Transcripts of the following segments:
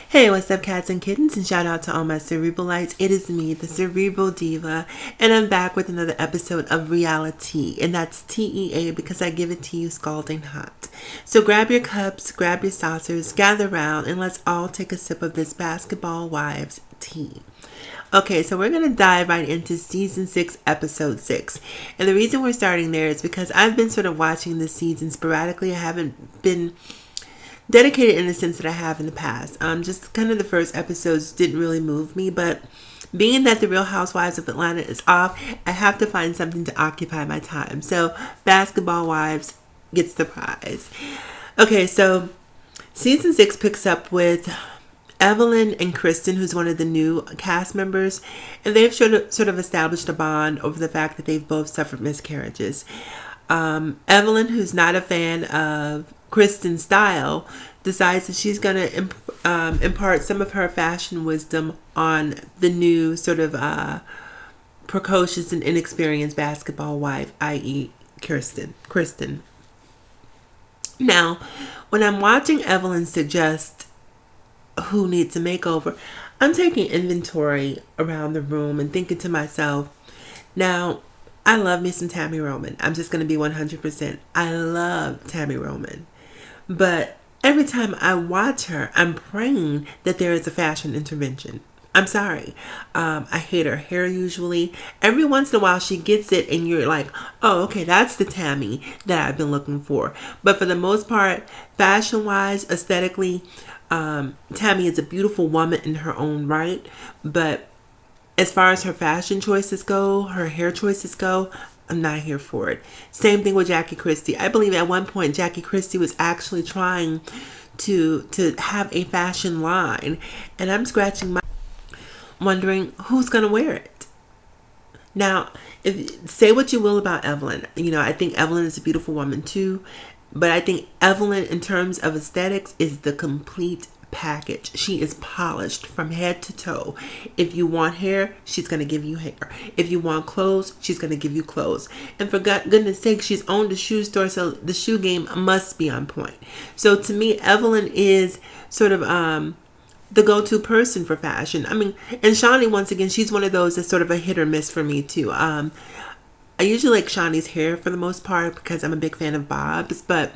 Hey, what's up, cats and kittens? And shout out to all my Cerebralites. It is me, the Cerebral Diva, and I'm back with another episode of RealiTEA, and that's TEA because I give it to you scalding hot. So grab your cups, grab your saucers, gather round, and let's all take a sip of this basketball wives tea. Okay, so we're going to dive right into season 6, episode 6. And the reason we're starting there is because I've been sort of watching this season sporadically. I haven't been dedicated in the sense that I have in the past. Just kind of the first episodes didn't really move me, but being that the Real Housewives of Atlanta is off, I have to find something to occupy my time. So Basketball Wives gets the prize. Okay, so season 6 picks up with Evelyn and Kristen, who's one of the new cast members, and they've sort of established a bond over the fact that they've both suffered miscarriages. Evelyn, who's not a fan of Kristen's style, decides that she's going to impart some of her fashion wisdom on the new sort of precocious and inexperienced basketball wife, i.e. Kristen. Now, when I'm watching Evelyn suggest who needs a makeover, I'm taking inventory around the room and thinking to myself, now, I love me some Tammy Roman. I'm just going to be 100%. I love Tammy Roman. But every time I watch her, I'm praying that there is a fashion intervention. I'm sorry. I hate her hair usually. Every once in a while she gets it and you're like, oh, okay, that's the Tammy that I've been looking for. But for the most part, fashion-wise, aesthetically, Tammy is a beautiful woman in her own right. But as far as her fashion choices go, her hair choices go, I'm not here for it. Same thing with Jackie Christie. I believe at one point Jackie Christie was actually trying to have a fashion line, and I'm scratching my wondering who's going to wear it. Now, say what you will about Evelyn. I think Evelyn is a beautiful woman too, but I think Evelyn, in terms of aesthetics, is the complete package. She is polished from head to toe. If you want hair, she's going to give you hair. If you want clothes, she's going to give you clothes. And for goodness sake, she's owned a shoe store, so the shoe game must be on point. So to me, Evelyn is sort of the go-to person for fashion. I mean, and Shawnee, once again, she's one of those that's sort of a hit or miss for me too. I usually like Shawnee's hair for the most part because I'm a big fan of Bob's, but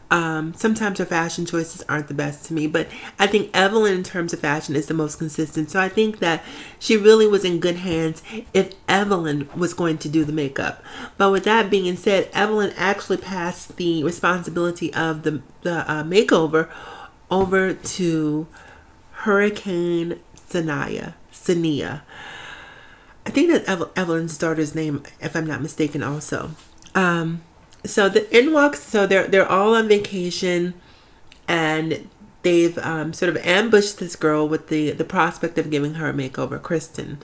sometimes her fashion choices aren't the best to me. But I think Evelyn, in terms of fashion, is the most consistent. So I think that she really was in good hands if Evelyn was going to do the makeup. But with that being said, Evelyn actually passed the responsibility of the makeover over to Hurricane Saniyah. I think that's Evelyn's daughter's name, if I'm not mistaken, also. So the in-walks, so they're all on vacation, and they've sort of ambushed this girl with the prospect of giving her a makeover, Kristen.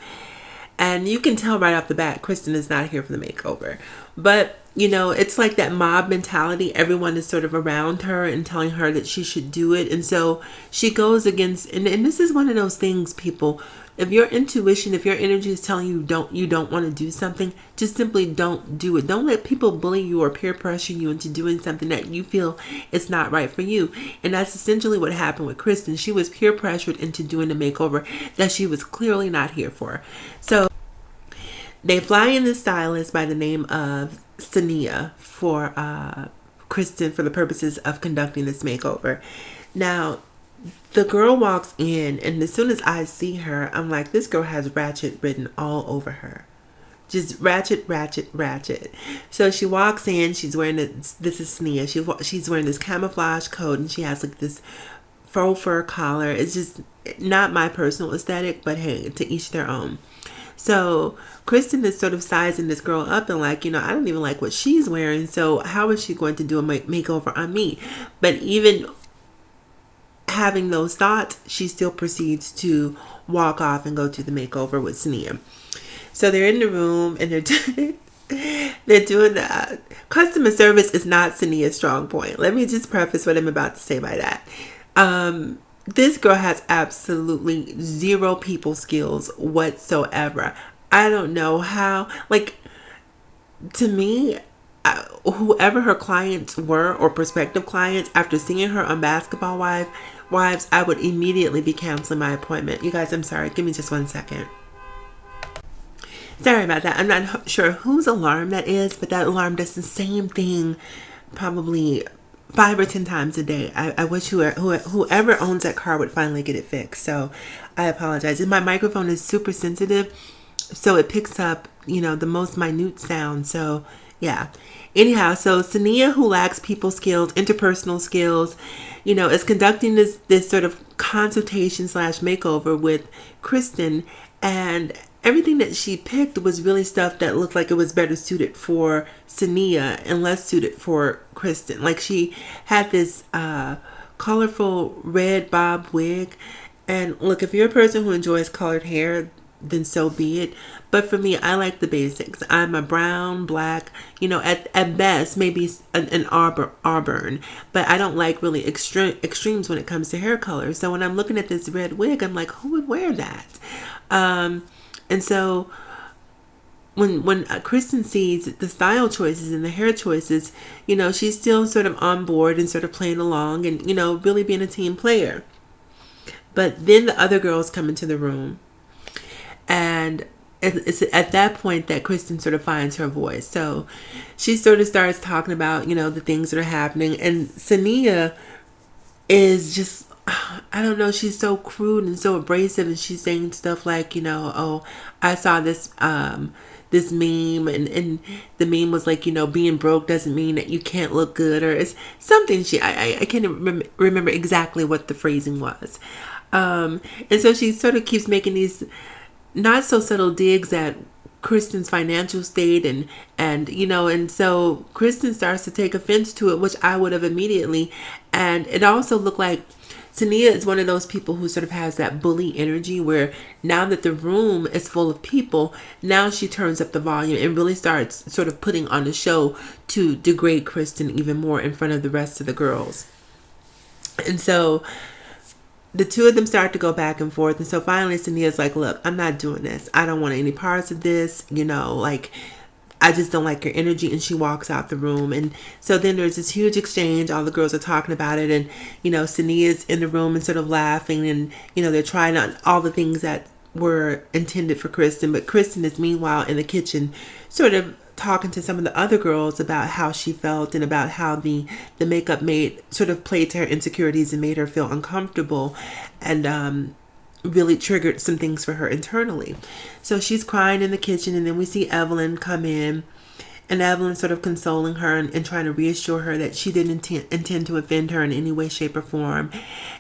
And you can tell right off the bat, Kristen is not here for the makeover. But, it's like that mob mentality. Everyone is sort of around her and telling her that she should do it. And so she goes against, and this is one of those things, people. If your intuition, if your energy is telling you don't want to do something, just simply don't do it. Don't let people bully you or peer pressure you into doing something that you feel is not right for you. And that's essentially what happened with Kristen. She was peer pressured into doing a makeover that she was clearly not here for. So they fly in this stylist by the name of Saniyah for Kristen for the purposes of conducting this makeover. Now, the girl walks in, and as soon as I see her, I'm like, this girl has ratchet written all over her. Just ratchet, ratchet, ratchet. So she walks in, she's wearing this is Saniyah. She's wearing this camouflage coat, and she has like this faux fur collar. It's just not my personal aesthetic, but hey, to each their own. So Kristen is sort of sizing this girl up and like, I don't even like what she's wearing. So how is she going to do a makeover on me? But even having those thoughts, she still proceeds to walk off and go to the makeover with Saniyah. So they're in the room and they're doing the customer service is not Saniyah's strong point. Let me just preface what I'm about to say by that. This girl has absolutely zero people skills whatsoever. I don't know how, to me, whoever her clients were or prospective clients, after seeing her on Basketball Wife, wives, I would immediately be canceling my appointment. You guys, I'm sorry. Give me just 1 second. Sorry about that. I'm not sure whose alarm that is, but that alarm does the same thing probably 5 or 10 times a day. I wish whoever owns that car would finally get it fixed. So I apologize. And my microphone is super sensitive, so it picks up, the most minute sound. So yeah. Anyhow, so Saniyah, who lacks people skills, interpersonal skills, is conducting this sort of consultation / makeover with Kristen, and everything that she picked was really stuff that looked like it was better suited for Saniyah and less suited for Kristen. Like, she had this colorful red bob wig. And look, if you're a person who enjoys colored hair, then so be it. But for me, I like the basics. I'm a brown, black, at best, maybe an auburn. But I don't like really extremes when it comes to hair color. So when I'm looking at this red wig, I'm like, who would wear that? And so when Kristen sees the style choices and the hair choices, she's still sort of on board and sort of playing along and, really being a team player. But then the other girls come into the room, and it's at that point that Kristen sort of finds her voice. So she sort of starts talking about, the things that are happening. And Saniyah is just, I don't know, she's so crude and so abrasive, and she's saying stuff like, oh, I saw this this meme, and the meme was like, being broke doesn't mean that you can't look good, or it's something. I can't remember exactly what the phrasing was. And so she sort of keeps making these not so subtle digs at Kristen's financial state, and so Kristen starts to take offense to it, which I would have immediately. And it also looked like Saniyah is one of those people who sort of has that bully energy, where now that the room is full of people, now she turns up the volume and really starts sort of putting on a show to degrade Kristen even more in front of the rest of the girls. And so the two of them start to go back and forth. And so finally Saniyah's like, look, I'm not doing this. I don't want any parts of this. I just don't like your energy. And she walks out the room. And so then there's this huge exchange. All the girls are talking about it. And, Saniyah's in the room and sort of laughing. And, they're trying on all the things that were intended for Kristen. But Kristen is meanwhile in the kitchen sort of talking to some of the other girls about how she felt and about how the makeup sort of played to her insecurities and made her feel uncomfortable, and really triggered some things for her internally. So she's crying in the kitchen, and then we see Evelyn come in, and Evelyn sort of consoling her and trying to reassure her that she didn't intend to offend her in any way, shape, or form.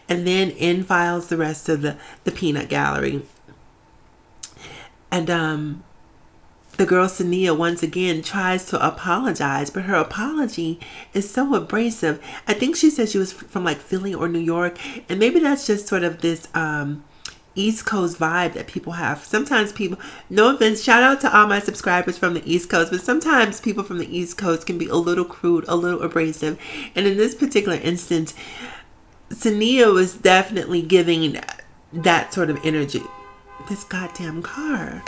And then in files the rest of the peanut gallery. And the girl Saniyah once again tries to apologize, but her apology is so abrasive. I think she said she was from like Philly or New York, and maybe that's just sort of this East Coast vibe that people have. Sometimes people, no offense, shout out to all my subscribers from the East Coast, but sometimes people from the East Coast can be a little crude, a little abrasive. And in this particular instance, Saniyah was definitely giving that sort of energy. This goddamn car.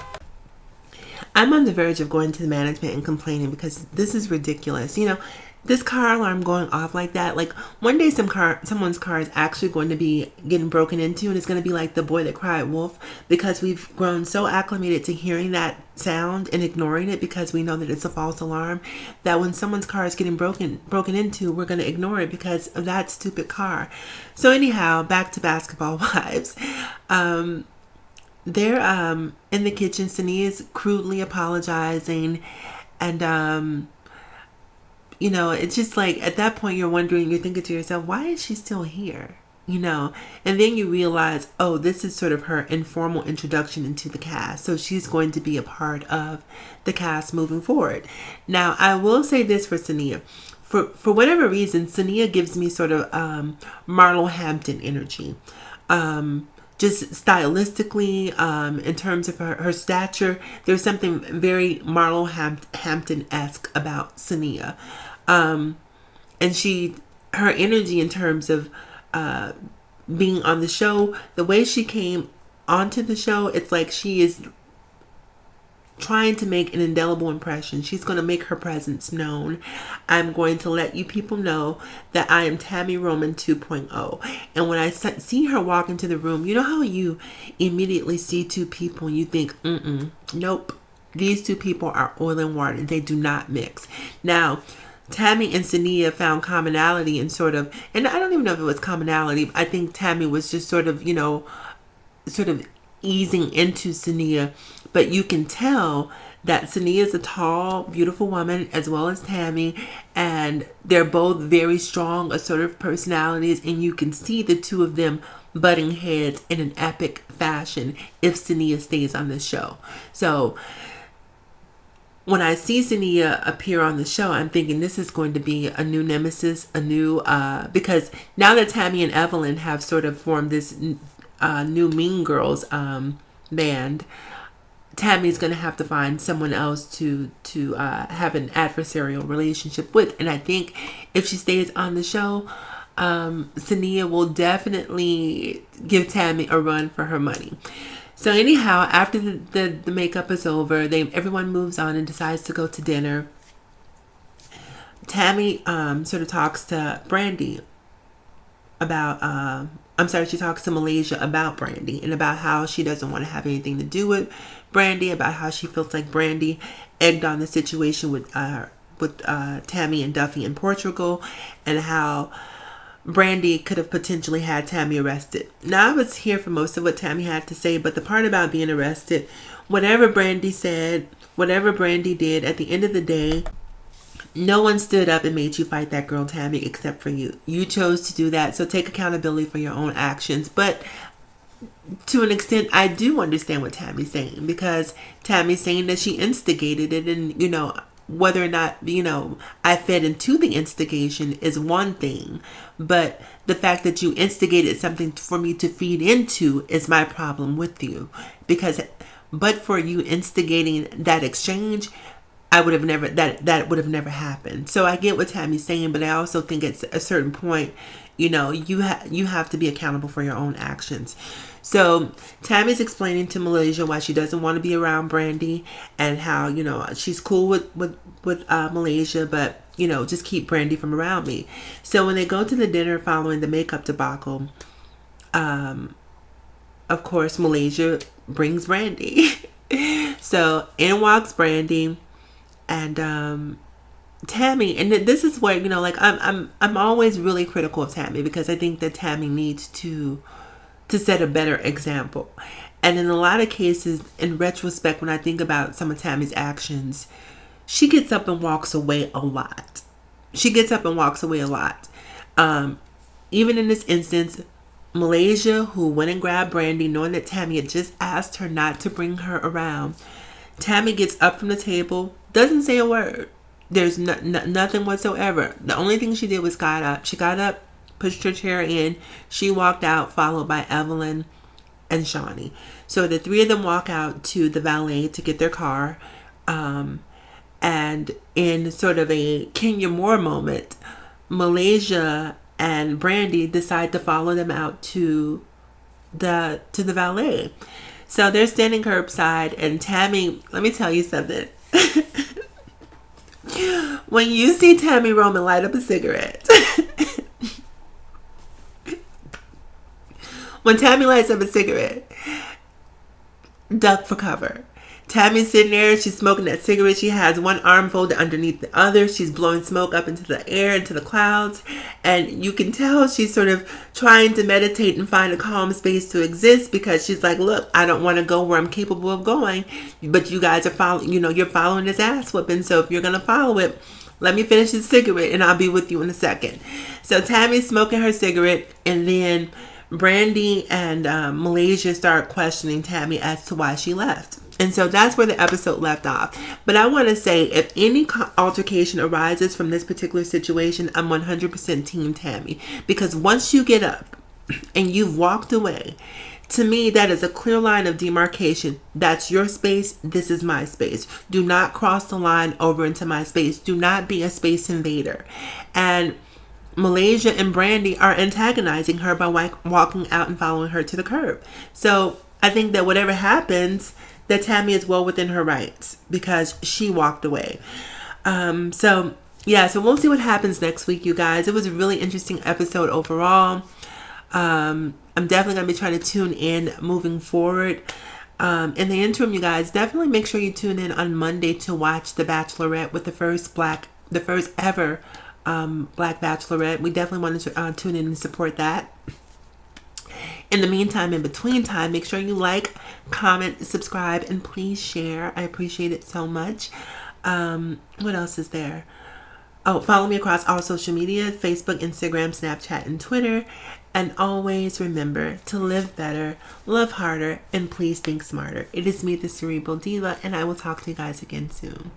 I'm on the verge of going to the management and complaining, because this is ridiculous. This car alarm going off like that. Like, one day someone's car is actually going to be getting broken into, and it's going to be like The Boy That Cried Wolf, because we've grown so acclimated to hearing that sound and ignoring it because we know that it's a false alarm, that when someone's car is getting broken into, we're going to ignore it because of that stupid car. So anyhow, back to Basketball Wives. They're in the kitchen. Saniyah's crudely apologizing, and it's just like, at that point you're thinking to yourself, why is she still here? And then you realize, oh, this is sort of her informal introduction into the cast. So she's going to be a part of the cast moving forward. Now, I will say this for Saniyah. For whatever reason, Saniyah gives me sort of Marlo Hampton energy. Just stylistically, in terms of her stature, there's something very Marlo Hampton-esque about Saniyah. And her energy in terms of being on the show, the way she came onto the show, it's like she is trying to make an indelible impression. She's going to make her presence known. I'm going to let you people know that I am Tammy Roman 2.0. And when I see her walk into the room, you know how you immediately see two people and you think, nope, these two people are oil and water. They do not mix. Now, Tammy and Saniyah found commonality in sort of, and I don't even know if it was commonality. I think Tammy was just sort of, easing into Saniyah. But you can tell that Saniyah is a tall, beautiful woman, as well as Tammy. And they're both very strong, assertive personalities. And you can see the two of them butting heads in an epic fashion if Saniyah stays on the show. So when I see Saniyah appear on the show, I'm thinking this is going to be a new nemesis, because now that Tammy and Evelyn have sort of formed this new Mean Girls band, Tammy's going to have to find someone else to have an adversarial relationship with. And I think if she stays on the show, Saniyah will definitely give Tammy a run for her money. So anyhow, after the makeup is over, everyone moves on and decides to go to dinner. Tammy sort of talks to Brandy about, she talks to Malaysia about Brandy and about how she doesn't want to have anything to do with Brandy, about how she feels like Brandy egged on the situation with Tammy and Duffy in Portugal, and how Brandy could have potentially had Tammy arrested. Now, I was here for most of what Tammy had to say, but the part about being arrested, whatever Brandy said, whatever Brandy did, at the end of the day, no one stood up and made you fight that girl, Tammy, except for you. You chose to do that, so take accountability for your own actions. But to an extent, I do understand what Tammy's saying, because Tammy's saying that she instigated it, and, whether or not, I fed into the instigation is one thing, but the fact that you instigated something for me to feed into is my problem with you. Because, but for you instigating that exchange, I would have never, that would have never happened. So I get what Tammy's saying, but I also think at a certain point, you have to be accountable for your own actions. So Tammy's explaining to Malaysia why she doesn't want to be around Brandy, and how, she's cool with Malaysia, but, just keep Brandy from around me. So when they go to the dinner following the makeup debacle, of course, Malaysia brings Brandy. So in walks Brandy, and Tammy, and this is where, I'm always really critical of Tammy, because I think that Tammy needs to set a better example. And in a lot of cases, in retrospect, when I think about some of Tammy's actions, she gets up and walks away a lot. Even in this instance, Malaysia, who went and grabbed Brandy, knowing that Tammy had just asked her not to bring her around, Tammy gets up from the table, doesn't say a word. There's nothing whatsoever. The only thing she did was got up. She got up, pushed her chair in. She walked out, followed by Evelyn and Shawnee. So the three of them walk out to the valet to get their car. And in sort of a Kenya Moore moment, Malaysia and Brandy decide to follow them out to the valet. So they're standing curbside, and Tammy, let me tell you something. When you see Tammy Roman light up a cigarette, when Tammy lights up a cigarette, duck for cover. Tammy's sitting there, she's smoking that cigarette. She has one arm folded underneath the other. She's blowing smoke up into the air, into the clouds. And you can tell she's sort of trying to meditate and find a calm space to exist, because she's like, look, I don't want to go where I'm capable of going. But you guys are following, you're following this ass whooping. So if you're going to follow it, let me finish this cigarette and I'll be with you in a second. So Tammy's smoking her cigarette, and then Brandy and Malaysia start questioning Tammy as to why she left. And so that's where the episode left off. But I want to say, if any altercation arises from this particular situation, I'm 100% Team Tammy. Because once you get up and you've walked away, to me, that is a clear line of demarcation. That's your space. This is my space. Do not cross the line over into my space. Do not be a space invader. And Malaysia and Brandy are antagonizing her by walking out and following her to the curb. So I think that whatever happens, that Tammy is well within her rights because she walked away. So we'll see what happens next week, you guys. It was a really interesting episode overall. I'm definitely going to be trying to tune in moving forward. In the interim, you guys, definitely make sure you tune in on Monday to watch The Bachelorette with the first ever Black Bachelorette. We definitely want to tune in and support that. In the meantime, in between time, make sure you like, comment, subscribe, and please share. I appreciate it so much. What else is there? Oh, follow me across all social media, Facebook, Instagram, Snapchat, and Twitter. And always remember to live better, love harder, and please think smarter. It is me, the Cerebral Diva, and I will talk to you guys again soon.